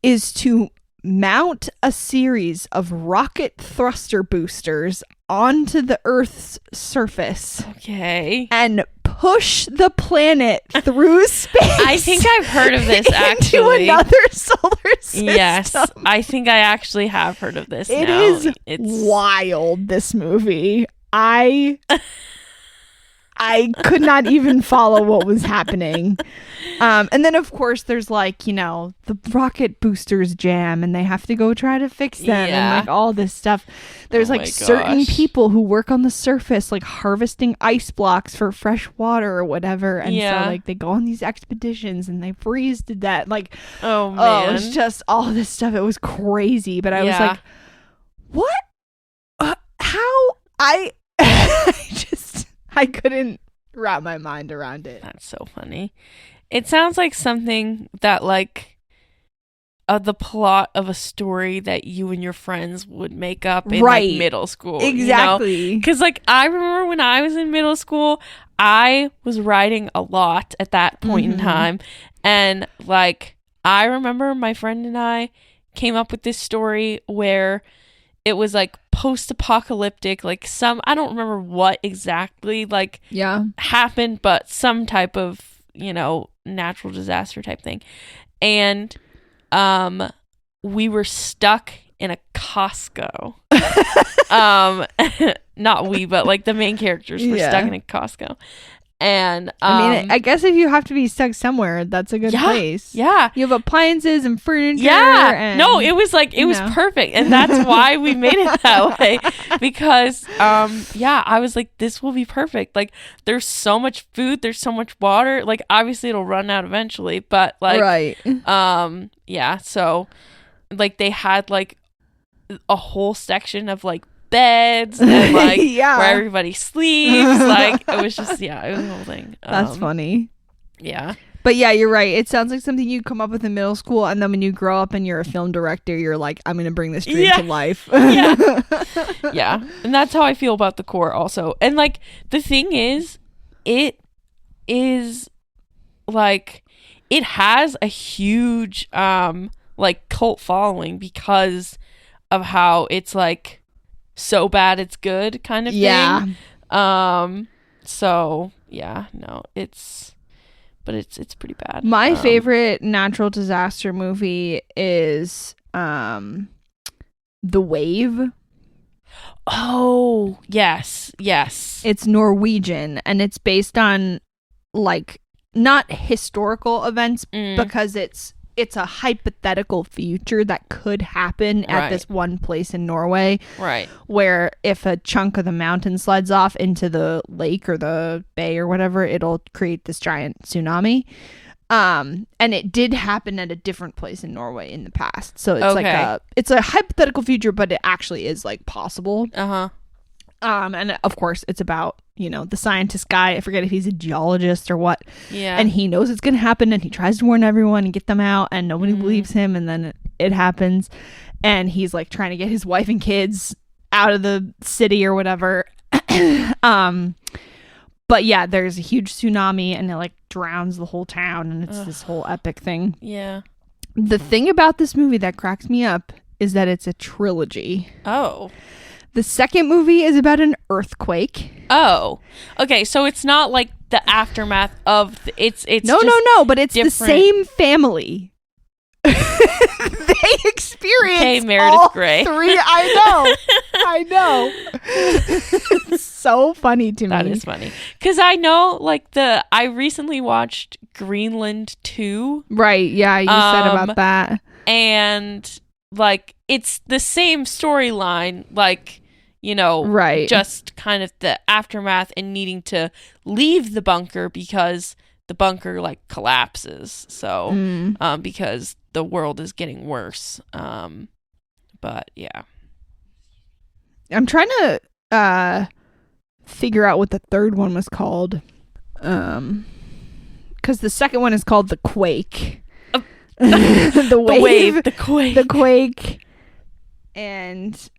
S1: is to mount a series of rocket thruster boosters onto the Earth's surface.
S2: Okay.
S1: And push the planet through space.
S2: I think I've heard of this, actually.
S1: Into another solar system.
S2: Yes, I think I actually have heard of this.
S1: It's wild, this movie. I could not even follow what was happening. And then, of course, there's the rocket boosters jam and they have to go try to fix them and all this stuff. There's certain people who work on the surface, harvesting ice blocks for fresh water or whatever. And so they go on these expeditions and they freeze to death.
S2: Oh, man.
S1: It was just all this stuff. It was crazy. But I was like, what? How? I couldn't wrap my mind around it.
S2: That's so funny. It sounds like something that the plot of a story that you and your friends would make up in middle school.
S1: Exactly.
S2: Because I remember when I was in middle school, I was writing a lot at that point in time. And I remember my friend and I came up with this story where it was post-apocalyptic, I don't remember what exactly happened, but some type of, natural disaster type thing. And we were stuck in a Costco. Not we, but the main characters were stuck in a Costco. And
S1: I guess if you have to be stuck somewhere, that's a good place.
S2: Yeah.
S1: You have appliances and furniture.
S2: Yeah.
S1: And,
S2: no, it was it was perfect. And that's why we made it that way. Because I was this will be perfect. There's so much food, there's so much water. Obviously it'll run out eventually, but
S1: right.
S2: So they had a whole section of beds and where everybody sleeps. It was just it was the whole thing.
S1: That's funny.
S2: Yeah.
S1: But yeah, you're right. It sounds like something you come up with in middle school, and then when you grow up and you're a film director, you're I'm gonna bring this dream to life.
S2: Yeah. And that's how I feel about The Core also. And the thing is, it is it has a huge cult following because of how it's so bad it's good kind of thing. So yeah, no, it's pretty bad.
S1: My favorite natural disaster movie is The Wave.
S2: Oh, yes.
S1: It's Norwegian and it's based on not historical events because it's a hypothetical future that could happen at this one place in Norway. Right. Where if a chunk of the mountain slides off into the lake or the bay or whatever, it'll create this giant tsunami. And it did happen at a different place in Norway in the past. So it's it's a hypothetical future, but it actually is possible. Uh-huh. And of course it's about, the scientist guy. I forget if he's a geologist or what. Yeah. And he knows it's going to happen and he tries to warn everyone and get them out and nobody believes him. And then it happens. And he's trying to get his wife and kids out of the city or whatever. But yeah, there's a huge tsunami and it drowns the whole town and it's this whole epic thing. Yeah. The thing about this movie that cracks me up is that it's a trilogy. Oh. The second movie is about an earthquake.
S2: Oh, okay. So it's not the aftermath of it's
S1: no, but it's different. The same family. They experience all Grey. Three. I know. It's so funny to me.
S2: That is funny because I know I recently watched Greenland 2.
S1: Right. Yeah, you said about that,
S2: and it's the same storyline. Right. Just kind of the aftermath and needing to leave the bunker because the bunker collapses. So, because the world is getting worse. But yeah.
S1: I'm trying to figure out what the third one was called. Because the second one is called The Quake. The Quake. And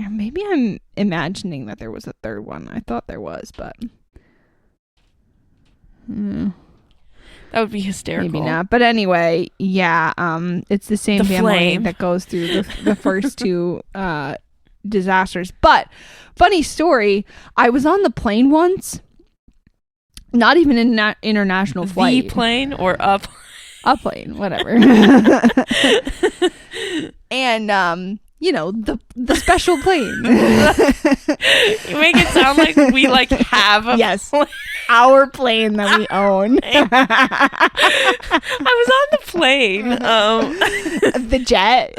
S1: maybe I'm imagining that there was a third one. I thought there was, but
S2: That would be hysterical.
S1: Maybe not. But anyway, yeah, it's the same family that goes through the first two disasters. But funny story, I was on the plane once, not even in an international flight.
S2: The plane or up?
S1: A plane, whatever. And the special plane.
S2: You make it sound like we like have a plane.
S1: Our plane that we own.
S2: I was on the plane.
S1: The jet.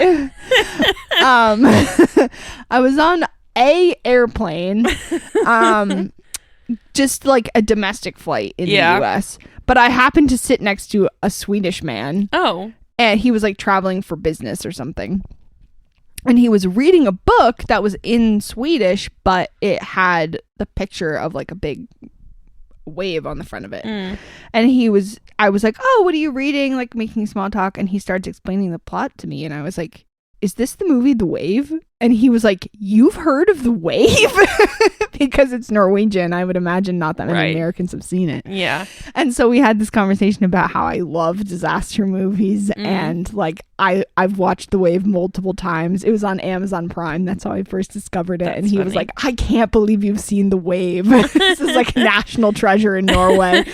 S1: I was on a airplane. Just like a domestic flight in the US. But I happened to sit next to a Swedish man.
S2: Oh.
S1: And he was like traveling for business or something. And he was reading a book that was in Swedish, but it had the picture of like a big wave on the front of it. And I was like, oh, what are you reading? Like making small talk. And he starts explaining the plot to me. And I was like, is this the movie The Wave? And he was like, you've heard of The Wave? Because it's Norwegian. I would imagine not that many Americans have seen it.
S2: Yeah.
S1: And so we had this conversation about how I love disaster movies. And like, I've watched The Wave multiple times. It was on Amazon Prime. That's how I first discovered it. That's and he was like, I can't believe you've seen The Wave. This is like a national treasure in Norway.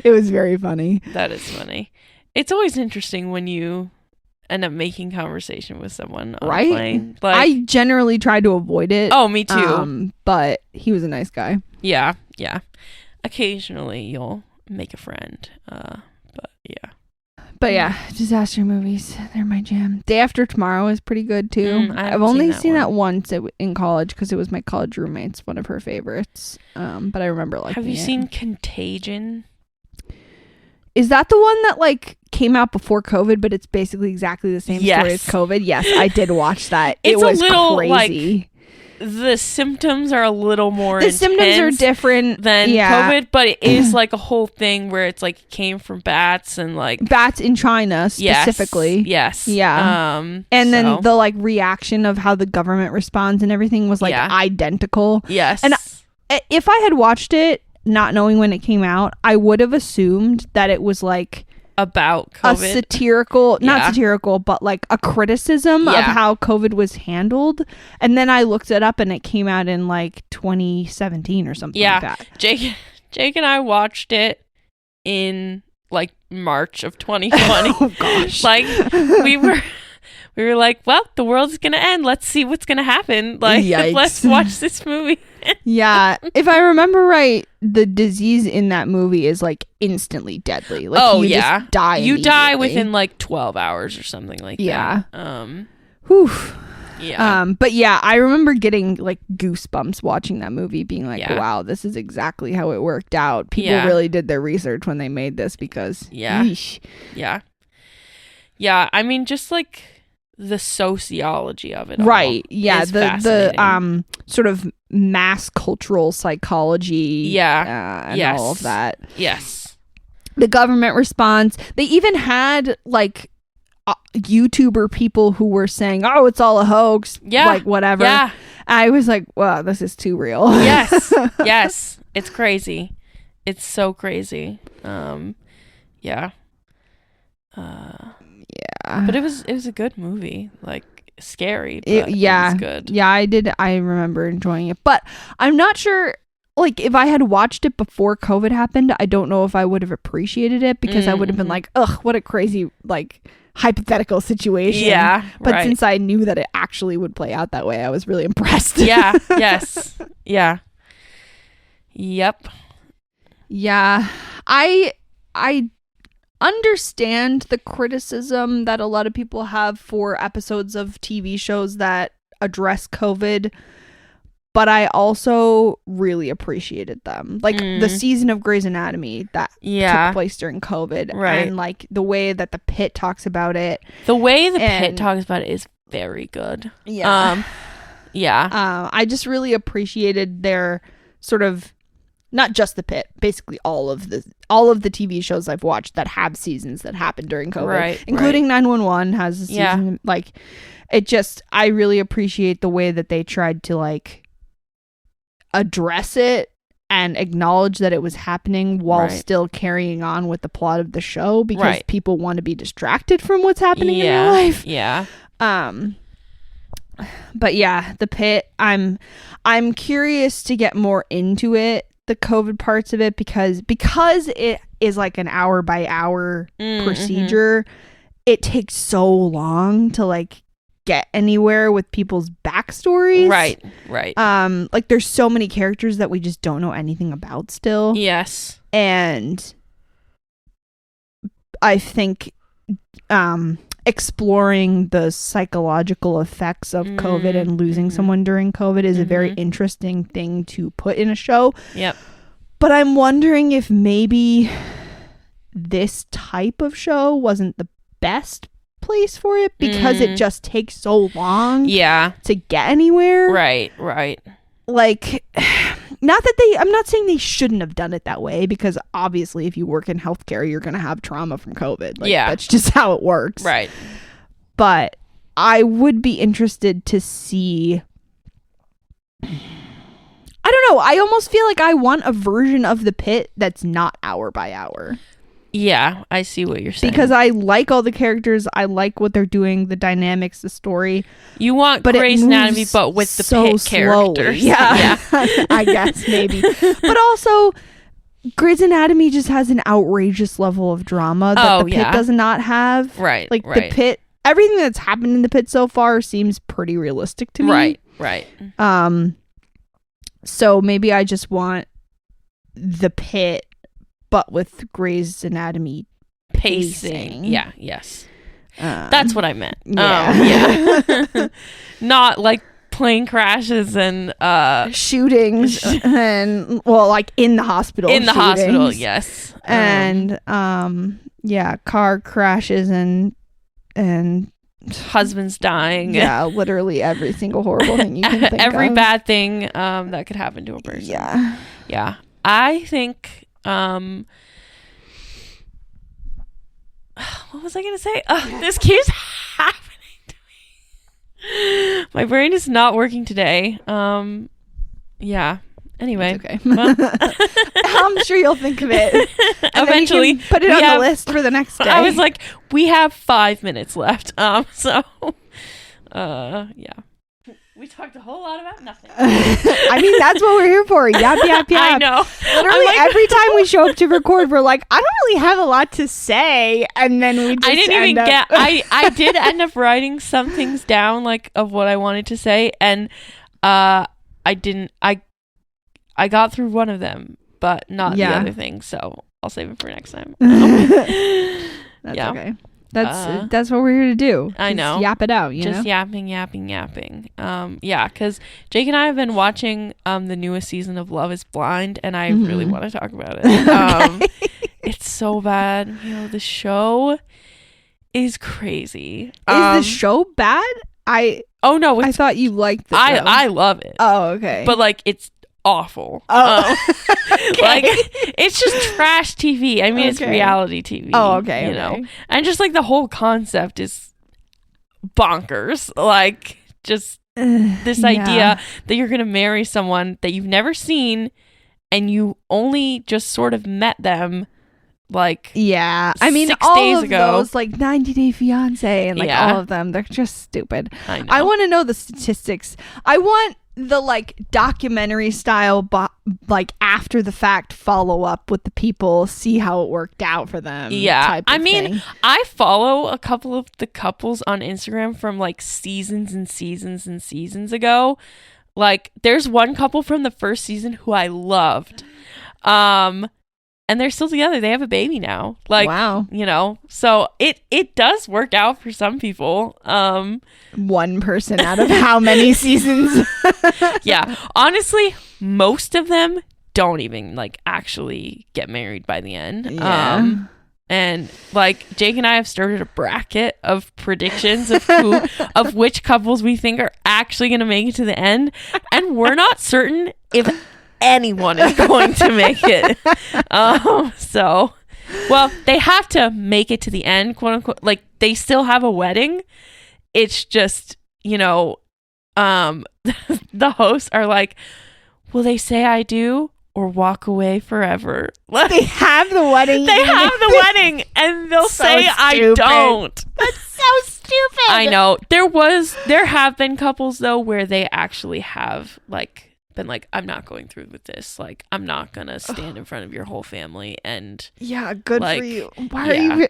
S1: It was very funny.
S2: That is funny. It's always interesting when you end up making conversation with someone on a plane. Like,
S1: I generally try to avoid it.
S2: Oh, me too.
S1: But he was a nice guy.
S2: Yeah. Occasionally you'll make a friend. But yeah,
S1: disaster movies, they're my jam. Day After Tomorrow is pretty good too. I've only seen that once in college because it was my college roommate's one of her favorites. But I remember liking it.
S2: Have you seen Contagion?
S1: Is that the one that like came out before COVID, but it's basically exactly the same story as COVID? Yes, I did watch that. It was a little crazy.
S2: Like, the symptoms are a little more
S1: intense. The symptoms are different
S2: than COVID, but it is like a whole thing where it's like came from bats and like
S1: bats in China specifically.
S2: Yes.
S1: Yeah. And then the like reaction of how the government responds and everything was like identical.
S2: Yes.
S1: And if I had watched it not knowing when it came out, I would have assumed that it was like
S2: about COVID.
S1: A satirical, not satirical, but like a criticism of how COVID was handled. And then I looked it up and it came out in like 2017 or something like that.
S2: Jake and I watched it in like March of 2020.
S1: Oh gosh.
S2: Like we were like, well, the world's gonna end. Let's see what's gonna happen. Like, let's watch this movie.
S1: Yeah, if I remember right, the disease in that movie is like instantly deadly. Like, just die.
S2: You die within like 12 hours or something like that.
S1: Whew. Yeah. But yeah, I remember getting like goosebumps watching that movie, being like, wow, this is exactly how it worked out. People really did their research when they made this because yeesh.
S2: Yeah, I mean, just like the sociology of it all
S1: the sort of mass cultural psychology and all of that.
S2: Yes.
S1: The government response. They even had like YouTuber people who were saying, oh, it's all a hoax, like whatever. I was like, wow, this is too real.
S2: Yes, it's crazy. It's so crazy. But it was a good movie, like scary, but it was good.
S1: I remember enjoying it, but I'm not sure, like, if I had watched it before COVID happened, I don't know if I would have appreciated it, because I would have been like, ugh, what a crazy like hypothetical situation. But since I knew that it actually would play out that way, I was really impressed.
S2: Yep.
S1: I understand the criticism that a lot of people have for episodes of TV shows that address COVID, but I also really appreciated them. Like the season of Grey's Anatomy that took place during COVID, and like the way that The Pitt talks about it.
S2: The way The Pitt talks about it is very good. I
S1: just really appreciated their sort of, not just The Pitt, basically all of the TV shows I've watched that have seasons that happened during COVID, including 911 has a season. Like, it just, I really appreciate the way that they tried to like address it and acknowledge that it was happening while still carrying on with the plot of the show, because people want to be distracted from what's happening in their life.
S2: Yeah.
S1: But yeah, the pit, I'm curious to get more into it, the COVID parts of it, because it is like an hour by hour procedure. It takes so long to like get anywhere with people's backstories.
S2: Right.
S1: Like there's so many characters that we just don't know anything about still.
S2: Yes.
S1: And I think exploring the psychological effects of COVID and losing someone during COVID is a very interesting thing to put in a show.
S2: Yep.
S1: But I'm wondering if maybe this type of show wasn't the best place for it, because it just takes so long to get anywhere.
S2: Right.
S1: Like, I'm not saying they shouldn't have done it that way, because obviously if you work in healthcare, you're going to have trauma from COVID. Like, that's just how it works.
S2: Right.
S1: But I would be interested to see, I don't know, I almost feel like I want a version of the pit that's not hour by hour.
S2: Yeah, I see what you're saying.
S1: Because I like all the characters. I like what they're doing, the dynamics, the story.
S2: You want Grey's Anatomy, but with the pit characters.
S1: Yeah. I guess, maybe. But also, Grey's Anatomy just has an outrageous level of drama that the pit does not have.
S2: Right,
S1: Like, the pit, everything that's happened in the pit so far seems pretty realistic to me.
S2: Right.
S1: So maybe I just want the pit, but with Grey's Anatomy pacing.
S2: Yeah, yes. That's what I meant.
S1: Yeah.
S2: Not like plane crashes and
S1: shootings and, well, like in the hospital.
S2: In the hospital, yes.
S1: And car crashes and
S2: husbands dying.
S1: Yeah, literally every single horrible thing you can think
S2: every
S1: of.
S2: bad thing that could happen to a person. Yeah. I think what was I gonna say? This keeps happening to me. My brain is not working today. Yeah. Anyway,
S1: it's okay. Well, I'm sure you'll think of it. And
S2: eventually,
S1: put it on the list for the next day.
S2: I was like, we have 5 minutes left. Yeah. We talked a whole lot about nothing.
S1: I mean, that's what we're here for. Yap.
S2: I know.
S1: Literally, every time we show up to record, we're like, I don't really have a lot to say. And then we just
S2: I did end up writing some things down, like, of what I wanted to say. And I got through one of them, but not the other thing. So I'll save it for next time.
S1: That's okay. That's what we're here to do.
S2: I know.
S1: Yap it out,
S2: you know? Yapping. Yeah, because Jake and I have been watching the newest season of Love is Blind, and I really want to talk about it. It's so bad. You know, the show is crazy.
S1: Is the show bad? I thought you liked the show.
S2: I love it.
S1: Oh, okay.
S2: But like, it's awful.
S1: Okay.
S2: Like, it's just trash TV. I mean, it's reality TV.
S1: Oh, okay.
S2: You know, and just like the whole concept is bonkers. Like, just this idea that you're gonna marry someone that you've never seen, and you only just sort of met them. Like,
S1: I mean,
S2: 6
S1: all
S2: days
S1: of
S2: ago.
S1: those, like 90 Day Fiance and like all of them, they're just stupid. I want to know the statistics. I want the like documentary style, like after the fact follow up with the people, see how it worked out for them. Type of thing.
S2: I follow a couple of the couples on Instagram from like seasons and seasons and seasons ago. Like, there's one couple from the first season who I loved. And they're still together. They have a baby now. Like, wow. You know, so it does work out for some people.
S1: One person out of how many seasons?
S2: Yeah. Honestly, most of them don't even like actually get married by the end.
S1: Yeah.
S2: And like, Jake and I have started a bracket of predictions of of which couples we think are actually going to make it to the end. And we're not certain if anyone is going to make it. So, well, they have to make it to the end, quote unquote. Like, they still have a wedding. It's just, you know, the hosts are like, will they say I do, or walk away forever.
S1: They have the wedding.
S2: They have the wedding, and they'll say,
S1: stupid.
S2: I don't.
S1: That's so stupid.
S2: I know. There have been couples, though, where they actually have, like, been like, I'm not going through with this. Like, I'm not going to stand in front of your whole family. And
S1: yeah, good
S2: like,
S1: for you. Why are you...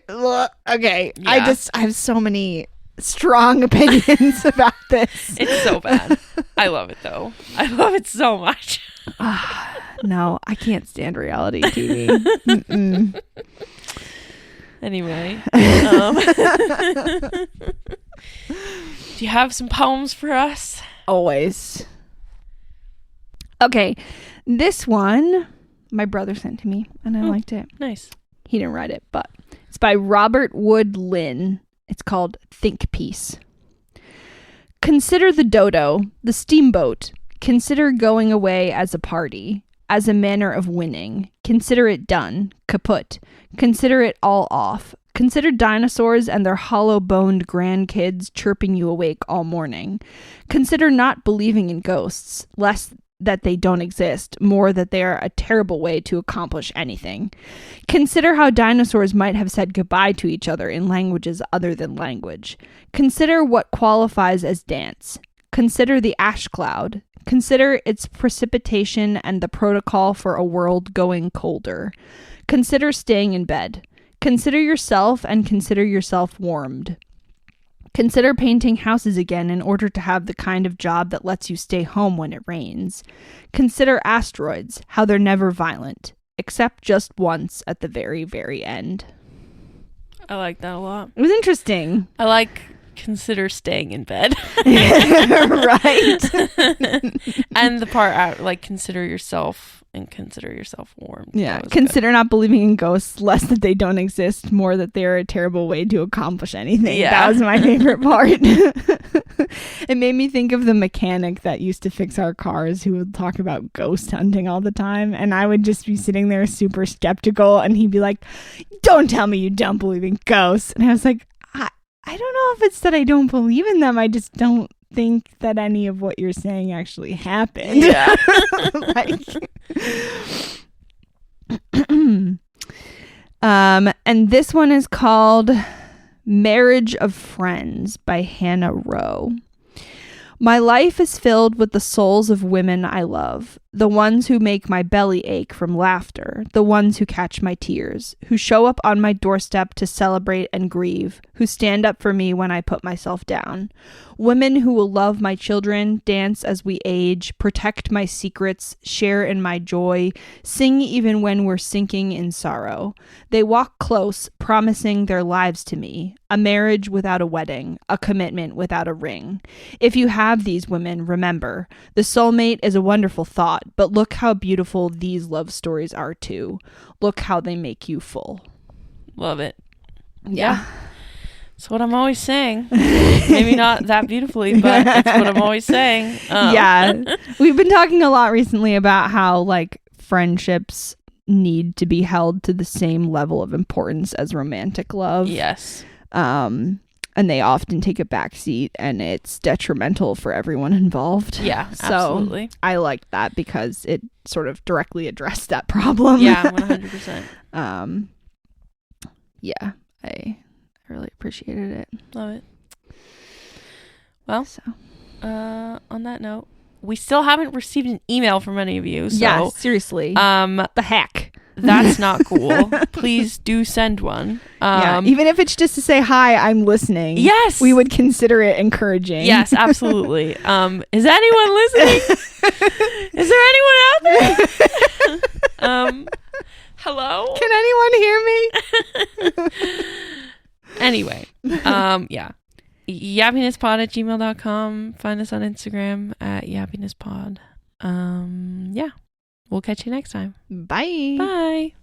S1: Okay, yeah. I have so many strong opinions about this.
S2: It's so bad. I love it, though. I love it so much.
S1: No, I can't stand reality TV.
S2: Anyway. Do you have some poems for us?
S1: Always. Okay, this one my brother sent to me, and I liked it.
S2: Nice.
S1: He didn't write it, but it's by Robert Wood Lynn. It's called Think Piece. Consider the dodo, the steamboat. Consider going away as a party, as a manner of winning. Consider it done, kaput. Consider it all off. Consider dinosaurs and their hollow-boned grandkids chirping you awake all morning. Consider not believing in ghosts, less that they don't exist, more that they are a terrible way to accomplish anything. Consider how dinosaurs might have said goodbye to each other in languages other than language. Consider what qualifies as dance. Consider the ash cloud. Consider its precipitation and the protocol for a world going colder. Consider staying in bed. Consider yourself and consider yourself warmed. Consider painting houses again in order to have the kind of job that lets you stay home when it rains. Consider asteroids, how they're never violent, except just once at the very, very end.
S2: I like that a lot.
S1: It was interesting.
S2: I like consider staying in bed.
S1: Right.
S2: And the part like consider yourself and consider yourself warm.
S1: Yeah. Consider not believing in ghosts, less that they don't exist, more that they are a terrible way to accomplish anything. Yeah. That was my favorite part. It made me think of the mechanic that used to fix our cars who would talk about ghost hunting all the time. And I would just be sitting there super skeptical, and he'd be like, don't tell me you don't believe in ghosts. And I was like, I don't know if it's that I don't believe in them. I just don't think that any of what you're saying actually happened. Yeah. And this one is called Marriage of Friends by Hannah Rowe. My life is filled with the souls of women I love, the ones who make my belly ache from laughter, the ones who catch my tears, who show up on my doorstep to celebrate and grieve, who stand up for me when I put myself down. Women who will love my children, dance as we age, protect my secrets, share in my joy, sing even when we're sinking in sorrow. They walk close, promising their lives to me, a marriage without a wedding, a commitment without a ring. If you have these women, remember, the soulmate is a wonderful thought, but look how beautiful these love stories are too. Look how they make you full.
S2: Love it.
S1: Yeah.
S2: It's what I'm always saying. Maybe not that beautifully, but it's what I'm always saying.
S1: Yeah. We've been talking a lot recently about how, like, friendships need to be held to the same level of importance as romantic love.
S2: Yes.
S1: And they often take a backseat, and it's detrimental for everyone involved.
S2: Yeah, absolutely.
S1: So I liked that because it sort of directly addressed that problem.
S2: Yeah, 100%.
S1: Yeah, I really appreciated it.
S2: Love it. Well, on that note, we still haven't received an email from any of you. So,
S1: yeah, seriously. The heck?
S2: That's not cool. Please do send one.
S1: Yeah, even if it's just to say, hi, I'm listening.
S2: Yes.
S1: We would consider it encouraging.
S2: Yes, absolutely. Is anyone listening? Is there anyone out there? Hello?
S1: Can anyone hear me?
S2: Anyway, yeah. yappiness.pod@gmail.com. Find us on Instagram at yappiness.pod. Yeah. We'll catch you next time.
S1: Bye.
S2: Bye.